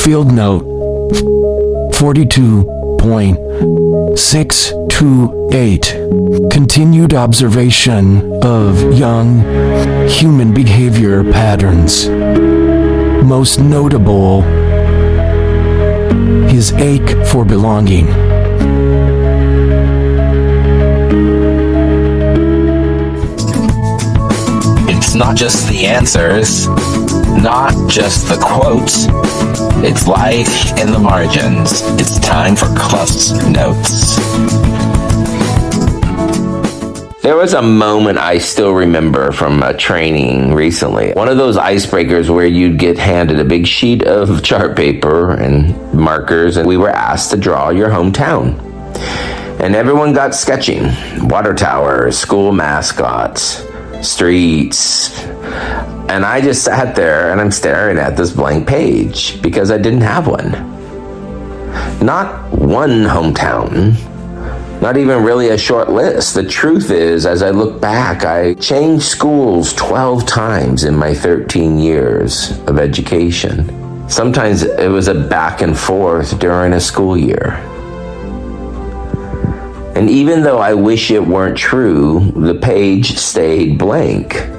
Field note 42.628. Continued observation of young human behavior patterns. Most notable, his ache for belonging. It's not just the answers, not just the quotes, it's life in the margins. It's time for CluffsNotes. There was a moment I still remember from a training recently. One of those icebreakers where you'd get handed a big sheet of chart paper and markers, and we were asked to draw your hometown. And everyone got sketching. Water towers, school mascots, streets. And I just sat there and I'm staring at this blank page because I didn't have one. Not one hometown. Not even really a short list. The truth is, as I look back, I changed schools 12 times in my 13 years of education. Sometimes it was a back and forth during a school year. And even though I wish it weren't true, the page stayed blank.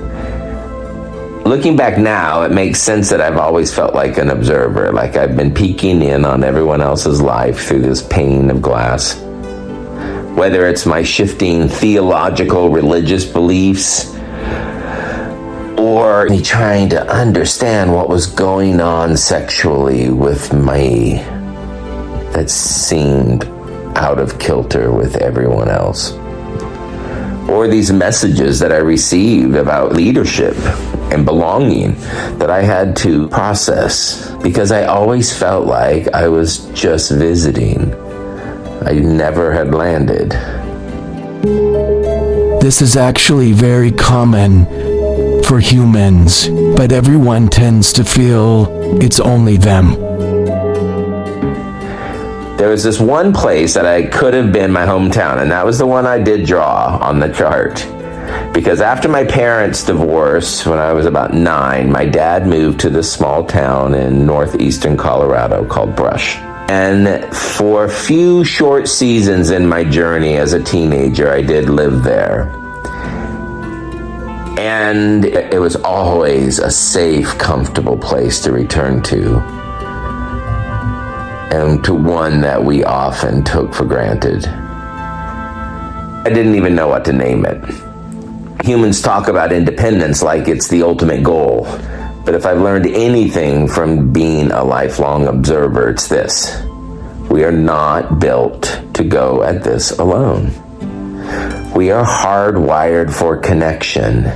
Looking back now, it makes sense that I've always felt like an observer, like I've been peeking in on everyone else's life through this pane of glass. Whether it's my shifting theological, religious beliefs, or me trying to understand what was going on sexually with me that seemed out of kilter with everyone else. Or these messages that I received about leadership and belonging that I had to process because I always felt like I was just visiting. I never had landed. This is actually very common for humans, but everyone tends to feel it's only them. There was this one place that I could have been my hometown, and that was the one I did draw on the chart. Because after my parents' divorce, when I was about 9, my dad moved to this small town in northeastern Colorado called Brush. And for a few short seasons in my journey as a teenager, I did live there. And it was always a safe, comfortable place to return to. And to one that we often took for granted. I didn't even know what to name it. Humans talk about independence like it's the ultimate goal. But if I've learned anything from being a lifelong observer, it's this. We are not built to go at this alone. We are hardwired for connection.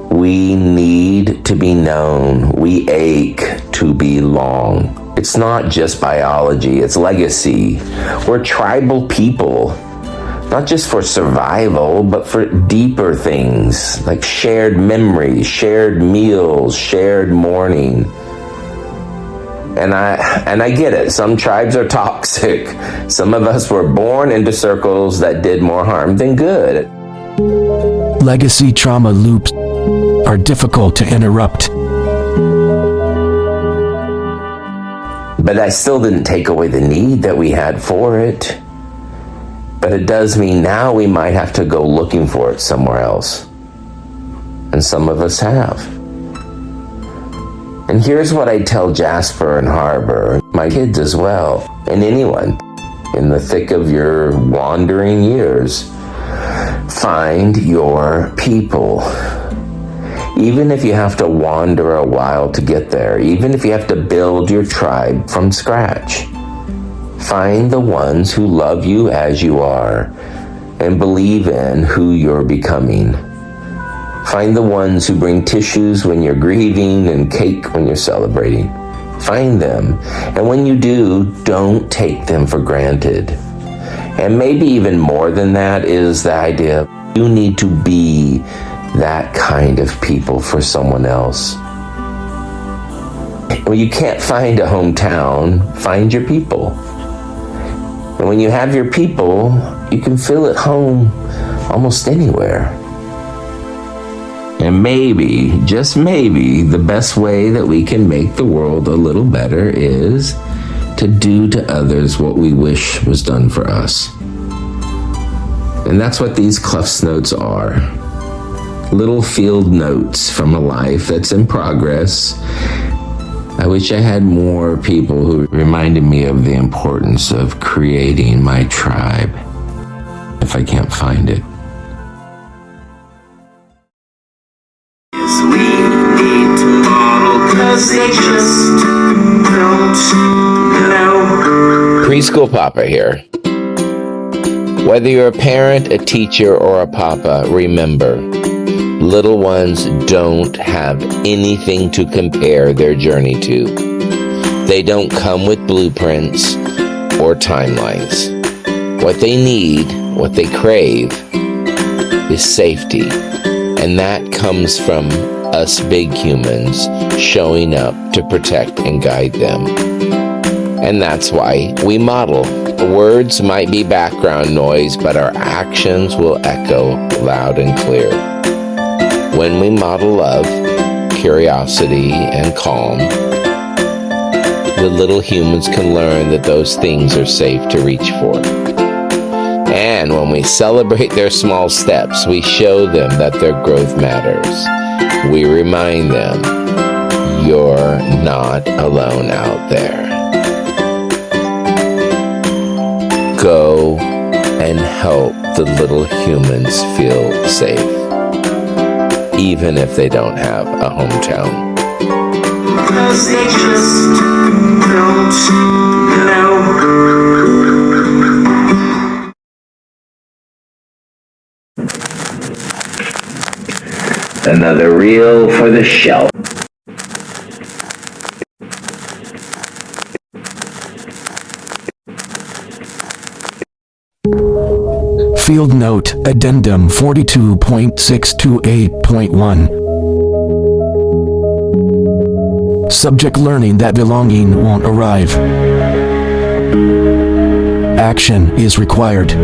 We need to be known. We ache to belong. It's not just biology, it's legacy. We're tribal people. Not just for survival, but for deeper things like shared memories, shared meals, shared mourning. And I get it. Some tribes are toxic. Some of us were born into circles that did more harm than good. Legacy trauma loops are difficult to interrupt. But that still didn't take away the need that we had for it. But it does mean now we might have to go looking for it somewhere else. And some of us have. And here's what I tell Jasper and Harbor, my kids as well, and anyone in the thick of your wandering years. Find your people. Even if you have to wander a while to get there, even if you have to build your tribe from scratch. Find the ones who love you as you are and believe in who you're becoming. Find the ones who bring tissues when you're grieving and cake when you're celebrating. Find them, and when you do, don't take them for granted. And maybe even more than that is the idea you need to be that kind of people for someone else. When you can't find a hometown, find your people. And when you have your people, you can feel at home almost anywhere. And maybe, just maybe, the best way that we can make the world a little better is to do to others what we wish was done for us. And that's what these CluffsNotes are. Little field notes from a life that's in progress. I wish I had more people who reminded me of the importance of creating my tribe, if I can't find it. We need to model, 'cause they just don't know. Preschool Papa here. Whether you're a parent, a teacher, or a papa, remember, little ones don't have anything to compare their journey to. They don't come with blueprints or timelines. What they need, what they crave, is safety. And that comes from us big humans showing up to protect and guide them. And that's why we model. Words might be background noise, but our actions will echo loud and clear. When we model love, curiosity, and calm, the little humans can learn that those things are safe to reach for. And when we celebrate their small steps, we show them that their growth matters. We remind them, you're not alone out there. Go and help the little humans feel safe, even if they don't have a hometown. 'Cause they just don't know. Another reel for the shelf. Field Note Addendum 42.628.1. Subject learning that belonging won't arrive. Action is required.